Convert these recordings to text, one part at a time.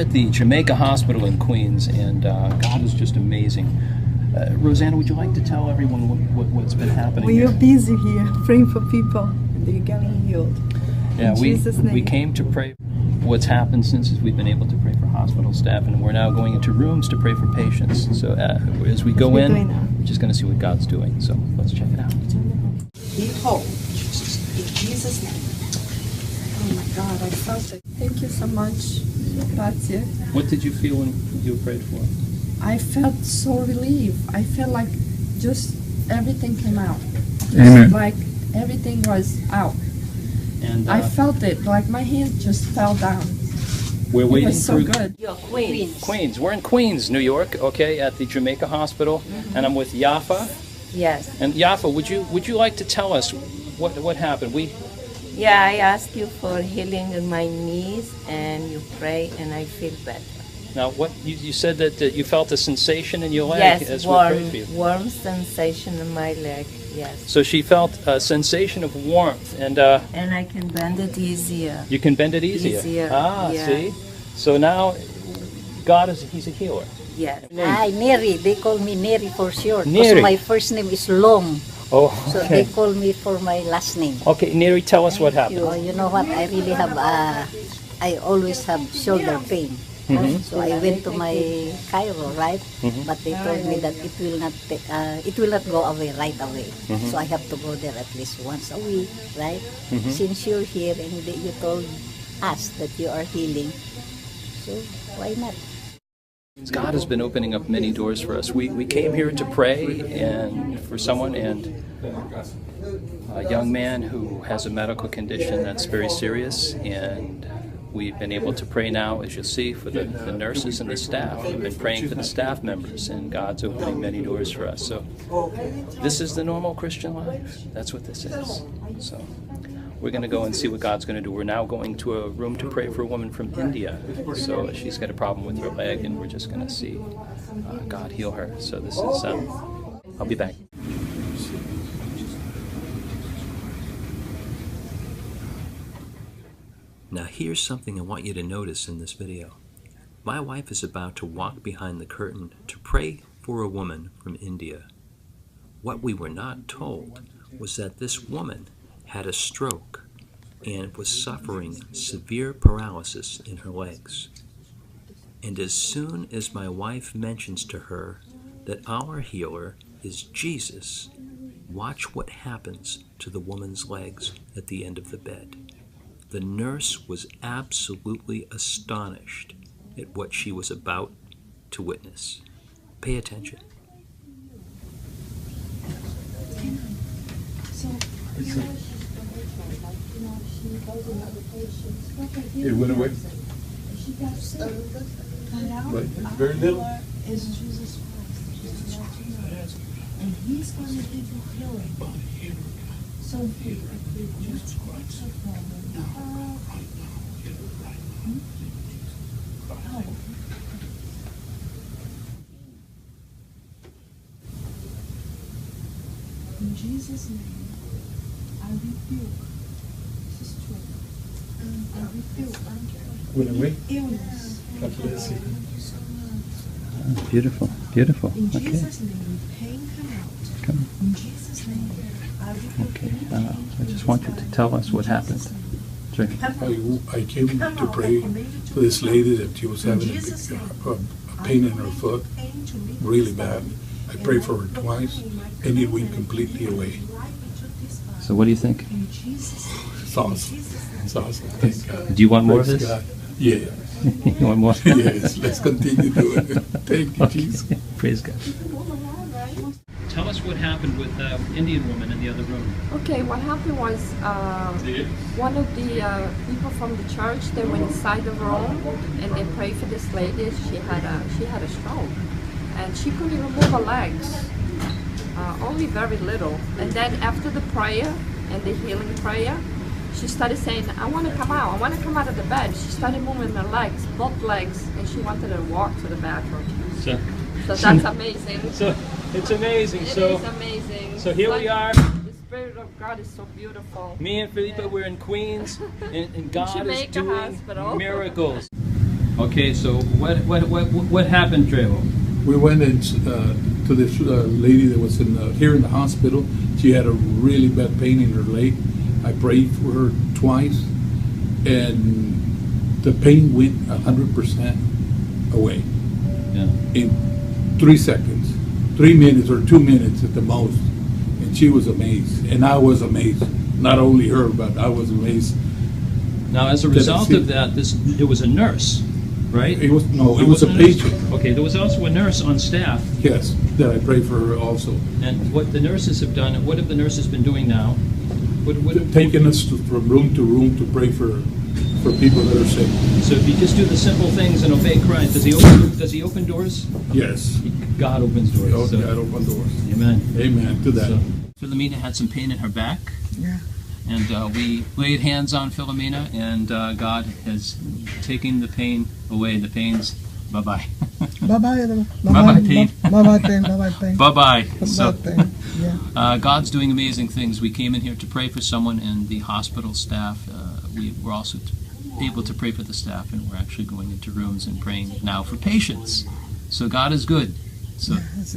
at the Jamaica Hospital in Queens, and God is just amazing. Rosanna, would you like to tell everyone what's been happening? We are busy here praying for people, and they're getting healed. Yeah, in Jesus' name. We came to pray. What's happened since we've been able to pray for hospital staff, and we're now going into rooms to pray for patients. So as we go in, we're just going to see what God's doing. So let's check it out. Be whole. In Jesus' name. Oh my God, I felt it. Thank you so much. Grazie. What did you feel when you prayed for? I felt so relieved. I felt like just everything came out. Amen. Like everything was out. And I felt it, like my hand just fell down. we're It waiting was so for good. Queens. We're in Queens, New York, okay, at the Jamaica Hospital, and I'm with Yafa. Yes. And Yafa, would you like to tell us what happened? Yeah, I ask you for healing in my knees, and you pray, and I feel better. Now, what you said that you felt a sensation in your leg Yes, as we prayed for you. warm sensation in my leg. Yes. So she felt a sensation of warmth, and I can bend it easier. you can bend it easier. Yeah. See? So now, He's a healer. Yes. Hi, Neri. They call me Neri for short. Neri. Because my first name is long. Oh, So okay. they call me for my last name. Okay, Neri, tell us what happened. Oh, you know what? I really have, I always have shoulder pain. So I went to my chiro, right? But they told me that it will not go away right away. So I have to go there at least once a week, right? Since you're here and you told us that you are healing, so why not? God has been opening up many doors for us. We came here to pray and for someone, and a young man who has a medical condition that's very serious, and we've been able to pray now, as you'll see, for the nurses and the staff. We've been praying for the staff members, and God's opening many doors for us. So this is the normal Christian life. That's what this is. So we're going to go and see what God's going to do. We're now going to a room to pray for a woman from India. So she's got a problem with her leg, and we're just going to see God heal her. So this is, I'll be back. Now here's something I want you to notice in this video. My wife is about to walk behind the curtain to pray for a woman from India. What we were not told was that this woman had a stroke and was suffering severe paralysis in her legs. And as soon as my wife mentions to her that our healer is Jesus, watch what happens to the woman's legs at the end of the bed. The nurse was absolutely astonished at what she was about to witness. Pay attention. It went away? Right. Very little. Is Jesus Christ. And He's going to give you healing. So what's the problem? In Jesus' name, I rebuke this stroke. I rebuke Went away? illness. God bless you. Beautiful, beautiful. In Okay. Jesus' name, pain come out. Come. In Jesus' name, I rebuke Okay. any pain. I just want you to tell us what happened. Sure. I came to pray for this lady that she was having a pain in her foot, really bad. I prayed for her twice, and it went completely away. So what do you think? It's awesome. It's awesome. Thank God. Do you want more of Praise this? God. Yeah. You want more? Yes, let's continue doing it. Thank you, Jesus. Praise God. Tell us what happened with the Indian woman in the other room. Okay, what happened was one of the people from the church, they went inside the room and they prayed for this lady. She had a stroke and she couldn't even move her legs, only very little. And then after the prayer and the healing prayer, she started saying, I want to come out. I want to come out of the bed. She started moving her legs, both legs, and she wanted to walk to the bathroom. So that's amazing. So it's amazing. It is amazing. So here we are. The Spirit of God is so beautiful. Me and Felipe, we're in Queens, and God is Jamaica doing Hospital. miracles. Okay, so what happened, Trejo? We went in, to this lady that was here in the hospital. She had a really bad pain in her leg. I prayed for her twice, and the pain went 100% away in 3 seconds, 3 minutes or 2 minutes at the most. And she was amazed, and I was amazed. Not only her, but I was amazed. Now, as a result of that, there was a nurse, right? It was a patient. Okay, there was also a nurse on staff. Yes, that I prayed for her also. And what the nurses have done, what have the nurses been doing now? Taking us from room to pray for people that are sick. So if you just do the simple things and obey Christ, does he open doors? Yes. God opens doors. God opens doors. Amen. Amen to that. So, Philomena had some pain in her back. Yeah. And we laid hands on Philomena, and God has taken the pain away. The pain's bye-bye. Bye-bye. Bye-bye, pain. Bye-bye, pain. Bye-bye, pain. Bye-bye. So, Bye-bye, pain. Yeah. God's doing amazing things. We came in here to pray for someone, and the hospital staff, we were also able to pray for the staff, and we're actually going into rooms and praying now for patients. So God is good. So,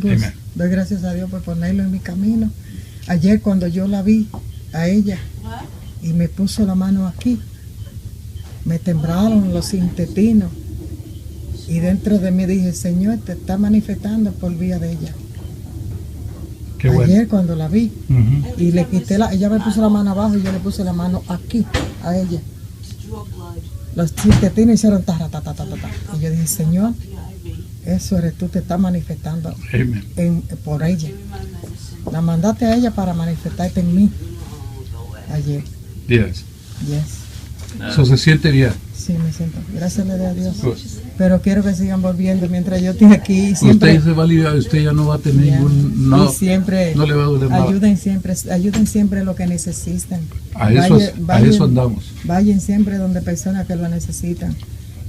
Amen. Doy gracias a Dios por ponerlo en mi camino. Ayer cuando yo la vi a ella y me puso la mano aquí, me temblaron los intestinos y dentro de mí dije, Señor, te está manifestando por vía de ella. Qué Ayer bueno. cuando la vi y le quité ella me puso la mano abajo y yo le puse la mano aquí a ella. Los intestinos hicieron ta. Y yo dije, Señor, eso eres tú, te estás manifestando por ella. La mandaste a ella para manifestarte en mí ayer. Yes. Yes. So se siente bien. Sí, me siento. Gracias a Dios. Pero quiero que sigan volviendo mientras yo estoy aquí. Siempre, Usted se va a aliviar, usted ya no va a tener ningún... No, y siempre no le va a doler nada. ayuden siempre lo que necesitan. A eso andamos. Vayan siempre donde personas que lo necesitan.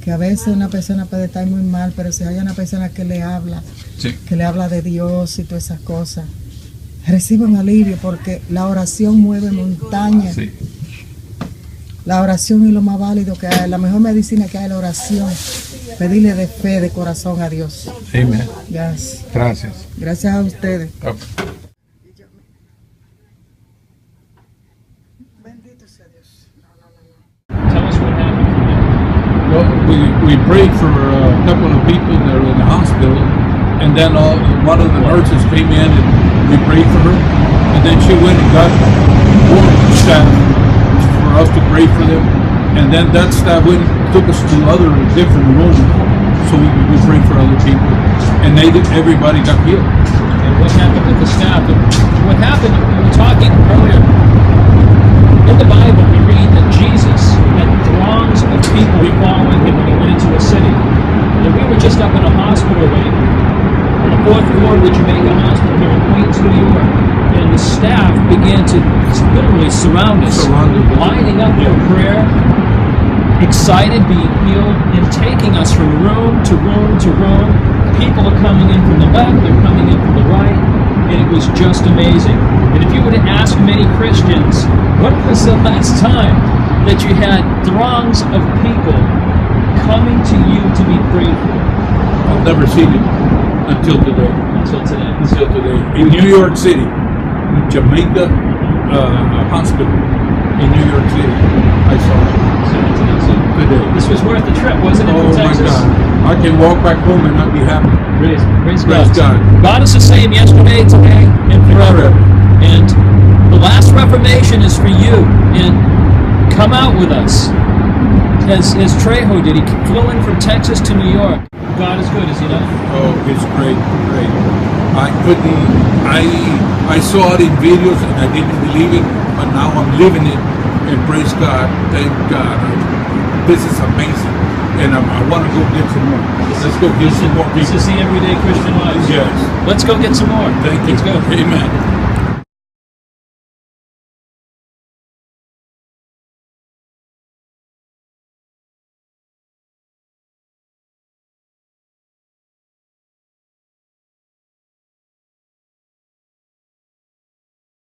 Que a veces una persona puede estar muy mal, pero si hay una persona que le habla, que le habla de Dios y todas esas cosas, recibe un alivio, porque la oración mueve montañas. Sí. La oración es lo más válido que hay, la mejor medicina que hay es la oración. Pedirle de fe, de corazón a Dios. Amen. Yes. Gracias. Gracias a ustedes. Bendito sea Dios. tell us what happened from there. Well, we prayed for a couple of people that are in the hospital, and then one of the nurses came in and we prayed for her, and then she went and got more staff for us to pray for them, and then that staff took us to other different rooms, so we prayed for other people, and everybody got healed. And what happened with the staff? What happened, we were talking earlier, in the Bible we read that Jesus had throngs of people following him when he went into a city. And we were just up in a hospital wing, on the 4th floor of the Jamaica Hospital here in Queensu, New York. And the staff began to literally surround us, lining up for prayer, excited, being healed, and taking us from room to room to room. People are coming in from the left, they're coming in from the right, and it was just amazing. And if you were to ask many Christians, when was the last time that you had throngs of people coming to you to be prayed for? I've never seen it until today. Until today. In New York City, Jamaica Hospital in New York City, I saw it. So today. This was worth the trip, wasn't it, from Texas? My God. I can walk back home and not be happy. Praise God. God is the same yesterday, today, and forever. And the last Reformation is for you. And come out with us. As Trejo did. He flew in from Texas to New York. God is good, is he not? Oh, it's great. I saw it in videos and I didn't believe it, but now I'm living it, and praise God, thank God. This is amazing, and I want to go get some more. Let's go get some more people. This is the everyday Christian life. Yes. Let's go get some more. Thank you. Let's go. Amen.